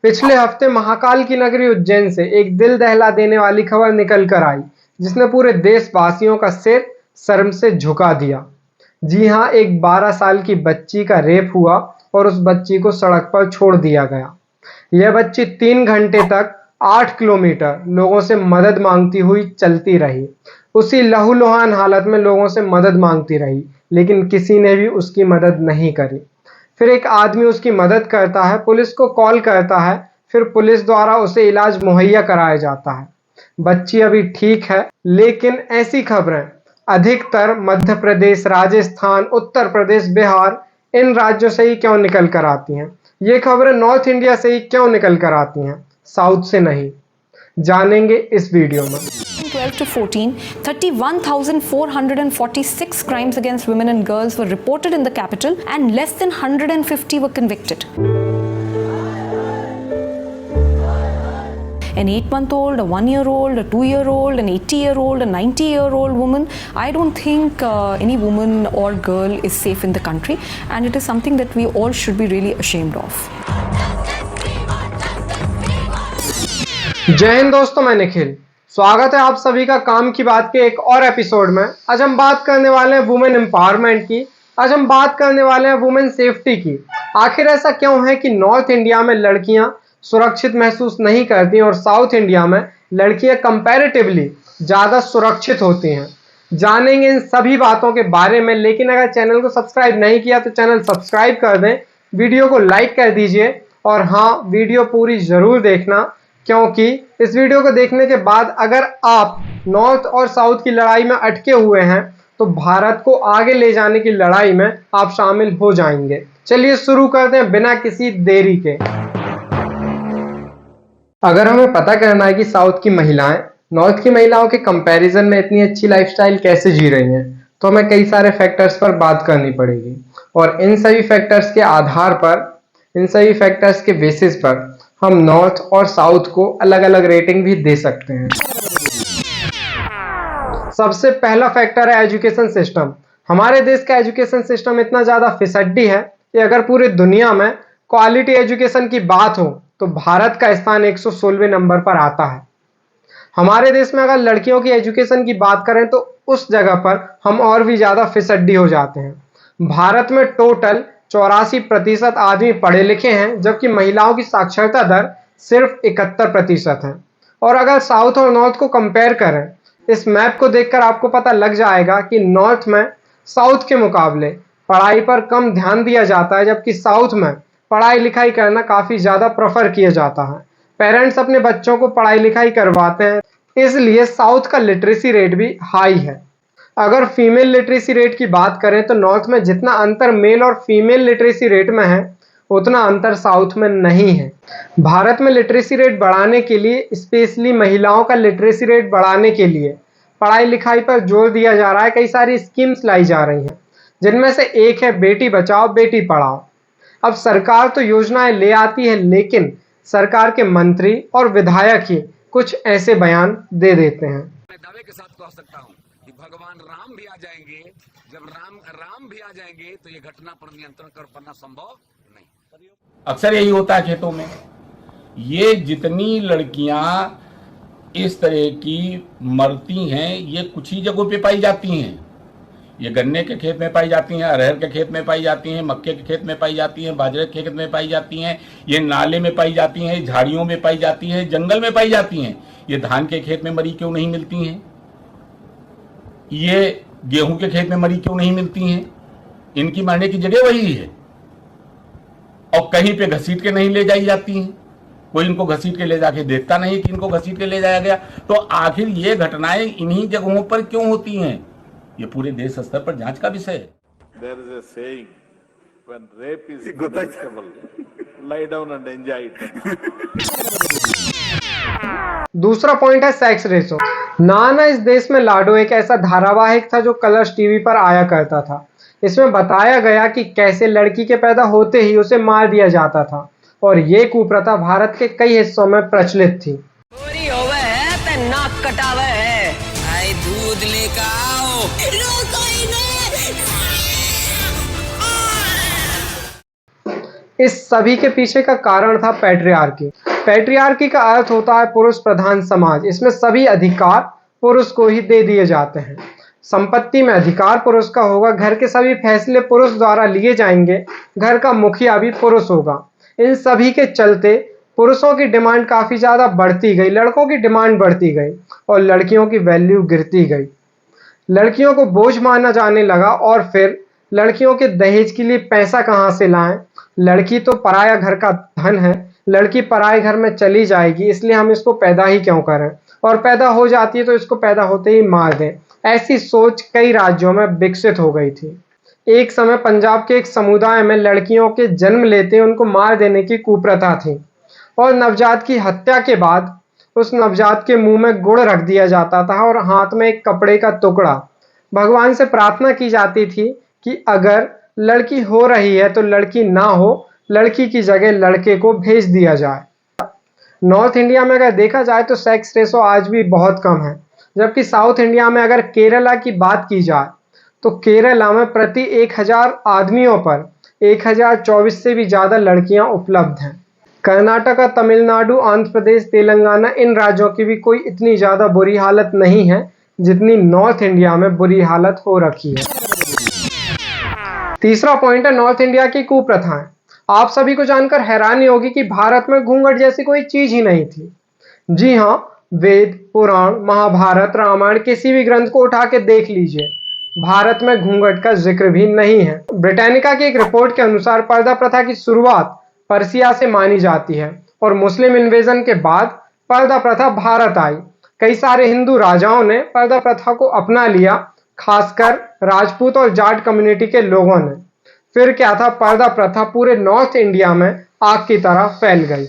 पिछले हफ्ते महाकाल की नगरी उज्जैन से एक दिल दहला देने वाली खबर निकल कर आई, जिसने पूरे देशवासियों का सिर शर्म से झुका दिया। जी हां, एक 12 साल की बच्ची का रेप हुआ और उस बच्ची को सड़क पर छोड़ दिया गया। यह बच्ची 3 घंटे तक 8 किलोमीटर लोगों से मदद मांगती हुई चलती रही। उसी लहूलुहान हालत में लोगों से मदद मांगती रही, लेकिन किसी ने भी उसकी मदद नहीं करी। फिर एक आदमी उसकी मदद करता है, पुलिस को कॉल करता है, फिर पुलिस द्वारा उसे इलाज मुहैया कराया जाता है। बच्ची अभी ठीक है, लेकिन ऐसी खबरें अधिकतर मध्य प्रदेश, राजस्थान, उत्तर प्रदेश, बिहार इन राज्यों से ही क्यों निकल कर आती हैं? ये खबरें नॉर्थ इंडिया से ही क्यों निकल कर आती हैं, साउथ से नहीं? जानेंगे इस वीडियो में। 12 to 14, 31,446 crimes against women and girls were reported in the capital and less than 150 were convicted. An 8-month-old, a 1-year-old, a 2-year-old, an 80-year-old, a 90-year-old woman. I don't think any woman or girl is safe in the country, and it is something that we all should be really ashamed of. जय हिंद दोस्तों, मैं निखिल। स्वागत है आप सभी का काम की बात के एक और एपिसोड में। आज हम बात करने वाले हैं वुमेन एम्पावरमेंट की। आज हम बात करने वाले हैं वुमेन सेफ्टी की। आखिर ऐसा क्यों है कि नॉर्थ इंडिया में लड़कियां सुरक्षित महसूस नहीं करती और साउथ इंडिया में लड़कियां कंपैरेटिवली ज़्यादा सुरक्षित होती हैं? जानेंगे इन सभी बातों के बारे में। लेकिन अगर चैनल को सब्सक्राइब नहीं किया तो चैनल सब्सक्राइब कर दें, वीडियो को लाइक कर दीजिए और हाँ, वीडियो पूरी ज़रूर देखना, क्योंकि इस वीडियो को देखने के बाद अगर आप नॉर्थ और साउथ की लड़ाई में अटके हुए हैं तो भारत को आगे ले जाने की लड़ाई में आप शामिल हो जाएंगे। चलिए शुरू करते हैं बिना किसी देरी के। अगर हमें पता करना है कि साउथ की महिलाएं नॉर्थ की महिलाओं के कंपैरिजन में इतनी अच्छी लाइफस्टाइल कैसे जी रही हैं, तो हमें कई सारे फैक्टर्स पर बात करनी पड़ेगी और इन सभी फैक्टर्स के आधार पर, इन सभी फैक्टर्स के बेसिस पर हम नॉर्थ और साउथ को अलग अलग रेटिंग भी दे सकते हैं। सबसे पहला फैक्टर है एजुकेशन सिस्टम। हमारे देश का एजुकेशन सिस्टम इतना ज़्यादा फिसड्डी है कि अगर पूरी दुनिया में क्वालिटी एजुकेशन की बात हो तो भारत का स्थान 116वें नंबर पर आता है। हमारे देश में अगर लड़कियों की एजुकेशन की बात करें तो उस जगह पर हम और भी ज़्यादा फिसड्डी हो जाते हैं। भारत में टोटल 84% आदमी पढ़े लिखे हैं, जबकि महिलाओं की साक्षरता दर सिर्फ 71% है। और अगर साउथ और नॉर्थ को कंपेयर करें, इस मैप को देखकर आपको पता लग जाएगा कि नॉर्थ में साउथ के मुकाबले पढ़ाई पर कम ध्यान दिया जाता है, जबकि साउथ में पढ़ाई लिखाई करना काफ़ी ज़्यादा प्रेफर किया जाता है। पेरेंट्स अपने बच्चों को पढ़ाई लिखाई करवाते हैं, इसलिए साउथ का लिटरेसी रेट भी हाई है। अगर फीमेल लिटरेसी रेट की बात करें तो नॉर्थ में जितना अंतर मेल और फीमेल लिटरेसी रेट में है, उतना अंतर साउथ में नहीं है। भारत में लिटरेसी रेट बढ़ाने के लिए, स्पेशली महिलाओं का लिटरेसी रेट बढ़ाने के लिए पढ़ाई लिखाई पर जोर दिया जा रहा है। कई सारी स्कीम्स लाई जा रही हैं, जिनमें से एक है बेटी बचाओ बेटी पढ़ाओ। अब सरकार तो योजनाएं ले आती है, लेकिन सरकार के मंत्री और विधायक ही कुछ ऐसे बयान दे देते हैं। मैं दावे के साथ कह सकता हूं कि भगवान राम भी आ जाएंगे। जब राम भी आ जाएंगे तो ये घटना पर नियंत्रण कर पाना संभव नहीं। अक्सर यही होता है खेतों में। ये जितनी लड़कियां इस तरह की मरती हैं, ये कुछ ही जगहों पे पाई जाती हैं। ये गन्ने के खेत में पाई जाती हैं, अरहर के खेत में पाई जाती हैं, मक्के के खेत में पाई जाती हैं, बाजरे के खेत में पाई जाती हैं, ये नाले में पाई जाती हैं, झाड़ियों में पाई जाती हैं, जंगल में पाई जाती हैं। ये धान के खेत में मरी क्यों नहीं मिलती हैं? ये गेहूं के खेत में मरी क्यों नहीं मिलती हैं? इनकी मरने की जगह वही है और कहीं पे घसीट के नहीं ले जाई जाती हैं। कोई इनको घसीट के ले जाके देखता नहीं कि इनको घसीट के ले जाया गया। तो आखिर ये घटनाएं इन्हीं जगहों पर क्यों होती हैं? ये पूरे देश स्तर पर जांच का विषय है। There is a saying, when rape is punishable, lie down and enjoy it. दूसरा पॉइंट है सेक्स रेशो। नाना इस देश में लाडो एक ऐसा धारावाहिक था जो कलर्स टीवी पर आया करता था। इसमें बताया गया कि कैसे लड़की के पैदा होते ही उसे मार दिया जाता था और ये कुप्रथा भारत के कई हिस्सों में प्रचलित थी। चोरी होवे है ते नाक कटावे है। आई दूध लेकर आओ। इस सभी के पीछे का कारण था पैट्रियार्की। पैट्रियार्की का अर्थ होता है पुरुष प्रधान समाज। इसमें सभी अधिकार पुरुष को ही दे दिए जाते हैं। संपत्ति में अधिकार पुरुष का होगा, घर के सभी फैसले पुरुष द्वारा लिए जाएंगे, घर का मुखिया भी पुरुष होगा। इन सभी के चलते पुरुषों की डिमांड काफी ज्यादा बढ़ती गई, लड़कों की डिमांड बढ़ती गई और लड़कियों की वैल्यू गिरती गई। लड़कियों को बोझ माना जाने लगा और फिर लड़कियों के दहेज के लिए पैसा कहाँ से लाएं? लड़की तो पराया घर का धन है, लड़की पराए घर में चली जाएगी, इसलिए हम इसको पैदा ही क्यों करें, और पैदा हो जाती है तो इसको पैदा होते ही मार दें। ऐसी सोच कई राज्यों में विकसित हो गई थी। एक समय पंजाब के एक समुदाय में लड़कियों के जन्म लेते उनको मार देने की कुप्रथा थी और नवजात की हत्या के बाद उस नवजात के मुंह में गुड़ रख दिया जाता था और हाथ में एक कपड़े का टुकड़ा। भगवान से प्रार्थना की जाती थी कि अगर लड़की हो रही है तो लड़की ना हो, लड़की की जगह लड़के को भेज दिया जाए। नॉर्थ इंडिया में अगर देखा जाए तो सेक्स रेशो आज भी बहुत कम है, जबकि साउथ इंडिया में अगर केरला की बात की जाए तो केरला में प्रति 1000 आदमियों पर 1024 से भी ज्यादा लड़कियां उपलब्ध हैं। कर्नाटका, तमिलनाडु, आंध्र प्रदेश, तेलंगाना, इन राज्यों की भी कोई इतनी ज्यादा बुरी हालत नहीं है जितनी नॉर्थ इंडिया में बुरी हालत हो रखी है। तीसरा पॉइंट है नॉर्थ इंडिया की कुप्रथाएं। आप सभी को जानकर हैरानी होगी कि भारत में घूंघट जैसी कोई चीज ही नहीं थी। जी हाँ, वेद, पुराण, महाभारत, रामायण, किसी भी ग्रंथ को उठा के देख लीजिए, भारत में घूंघट का जिक्र भी नहीं है। ब्रिटानिका की एक रिपोर्ट के अनुसार पर्दा प्रथा की शुरुआत पर्सिया से मानी जाती है और मुस्लिम इन्वेजन के बाद पर्दा प्रथा भारत आई। कई सारे हिंदू राजाओं ने पर्दा प्रथा को अपना लिया, खासकर राजपूत और जाट कम्युनिटी के लोगों ने। फिर क्या था, पर्दा प्रथा पूरे नॉर्थ इंडिया में आग की तरह फैल गई।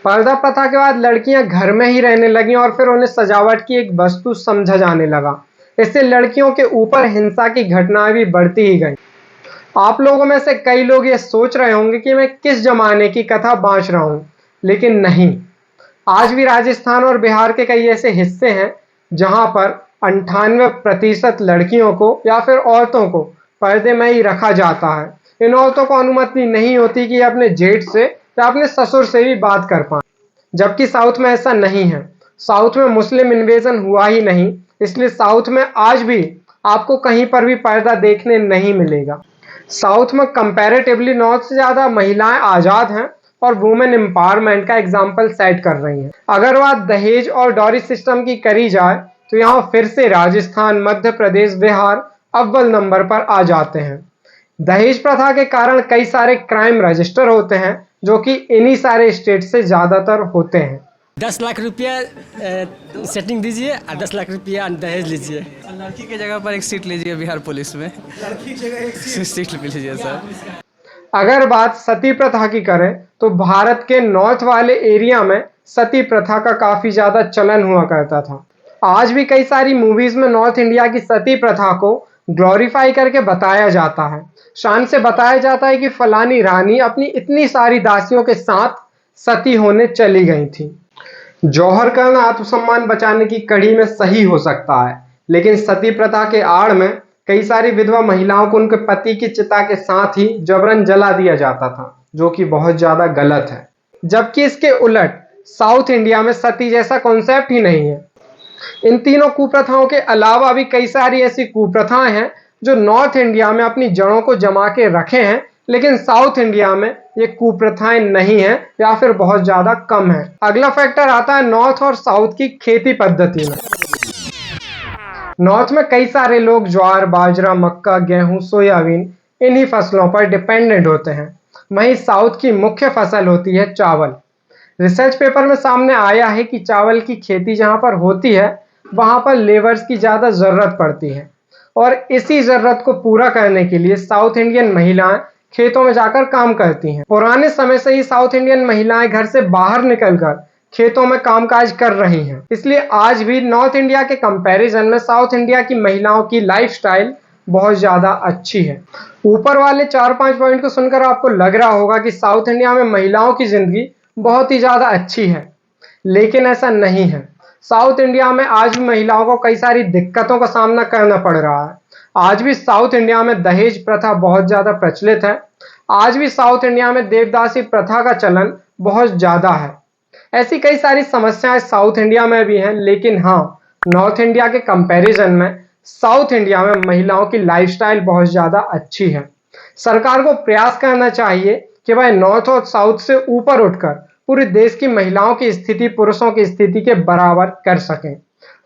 पर्दा प्रथा के बाद लड़कियां घर में ही रहने लगी और फिर उन्हें सजावट की एक वस्तु समझा जाने लगा। इससे लड़कियों के ऊपर हिंसा की घटनाएं भी बढ़ती ही गई। आप लोगों में से कई लोग ये सोच रहे होंगे कि मैं किस जमाने की कथा बांच रहा हूं, लेकिन नहीं, आज भी राजस्थान और बिहार के कई ऐसे हिस्से हैं जहां पर 98% लड़कियों को या फिर औरतों को पर्दे में ही रखा जाता है। इन औरतों को अनुमति नहीं होती कि अपने जेठ से या अपने ससुर से भी बात कर पाएं, जबकि साउथ में ऐसा नहीं है। साउथ में मुस्लिम इन्वेजन हुआ ही नहीं, इसलिए साउथ में आज भी आपको कहीं पर भी पर्दा देखने नहीं मिलेगा। साउथ में कंपैरेटिवली नॉर्थ से ज्यादा महिलाएं आजाद हैं और वुमेन एम्पावरमेंट का एग्जाम्पल सेट कर रही हैं। अगर बात दहेज और डॉरी सिस्टम की करी जाए तो यहाँ फिर से राजस्थान, मध्य प्रदेश, बिहार अव्वल नंबर पर आ जाते हैं। दहेज प्रथा के कारण कई सारे क्राइम रजिस्टर होते हैं जो कि इन्हीं सारे स्टेट से ज्यादातर होते हैं। 10 लाख रुपया सेटिंग दीजिए और 10 लाख रुपया दहेज लीजिए। लड़की की जगह पर एक सीट लीजिए बिहार पुलिस में। लड़की की जगह एक सीट लीजिए सर। अगर बात सती प्रथा की करें तो भारत के नॉर्थ वाले एरिया में सती प्रथा का काफी ज्यादा चलन हुआ करता था। आज भी कई सारी मूवीज में नॉर्थ इंडिया की सती प्रथा को ग्लोरीफाई करके बताया जाता है। शान से बताया जाता है कि फलानी रानी अपनी इतनी सारी दासियों के साथ सती होने चली गई थी। जौहर करना आत्मसम्मान बचाने की कड़ी में सही हो सकता है, लेकिन सती प्रथा के आड़ में कई सारी विधवा महिलाओं को उनके पति की चिता के साथ ही जबरन जला दिया जाता था, जो कि बहुत ज्यादा गलत है। जबकि इसके उलट साउथ इंडिया में सती जैसा कॉन्सेप्ट ही नहीं है। इन तीनों कुप्रथाओं के अलावा भी कई सारी ऐसी कुप्रथाएं हैं जो नॉर्थ इंडिया में अपनी जड़ों को जमा के रखे हैं, लेकिन साउथ इंडिया में ये कुप्रथाएं नहीं है या फिर बहुत ज्यादा कम है। अगला फैक्टर आता है नॉर्थ और साउथ की खेती पद्धति में। नॉर्थ में कई सारे लोग ज्वार, बाजरा, मक्का, गेहूं, सोयाबीन इन्हीं फसलों पर डिपेंडेंट होते हैं। वहीं साउथ की मुख्य फसल होती है चावल। रिसर्च पेपर में सामने आया है कि चावल की खेती जहां पर होती है वहां पर लेबर्स की ज्यादा जरूरत पड़ती है और इसी जरूरत को पूरा करने के लिए साउथ इंडियन महिलाएं खेतों में जाकर काम करती हैं। पुराने समय से ही साउथ इंडियन महिलाएं घर से बाहर निकलकर खेतों में कामकाज कर रही हैं। इसलिए आज भी नॉर्थ इंडिया के कंपैरिजन में साउथ इंडिया की महिलाओं की लाइफस्टाइल बहुत ज्यादा अच्छी है। ऊपर वाले 4-5 पॉइंट को सुनकर आपको लग रहा होगा कि साउथ इंडिया में महिलाओं की जिंदगी बहुत ही ज्यादा अच्छी है, लेकिन ऐसा नहीं है। साउथ इंडिया में आज भी महिलाओं को कई सारी दिक्कतों का सामना करना पड़ रहा है। आज भी साउथ इंडिया में दहेज प्रथा बहुत ज्यादा प्रचलित है। आज भी साउथ इंडिया में देवदासी प्रथा का चलन बहुत ज्यादा है। ऐसी कई सारी समस्याएं साउथ इंडिया में भी हैं, लेकिन हाँ, नॉर्थ इंडिया के कंपैरिजन में साउथ इंडिया में महिलाओं की लाइफस्टाइल बहुत ज्यादा अच्छी है। सरकार को प्रयास करना चाहिए कि वह नॉर्थ और साउथ से ऊपर उठकर पूरे देश की महिलाओं की स्थिति पुरुषों की स्थिति के बराबर कर सकें।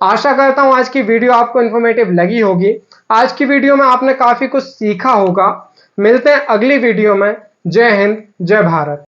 आशा करता हूं आज की वीडियो आपको इन्फॉर्मेटिव लगी होगी। आज की वीडियो में आपने काफी कुछ सीखा होगा। मिलते हैं अगली वीडियो में। जय हिंद, जय भारत।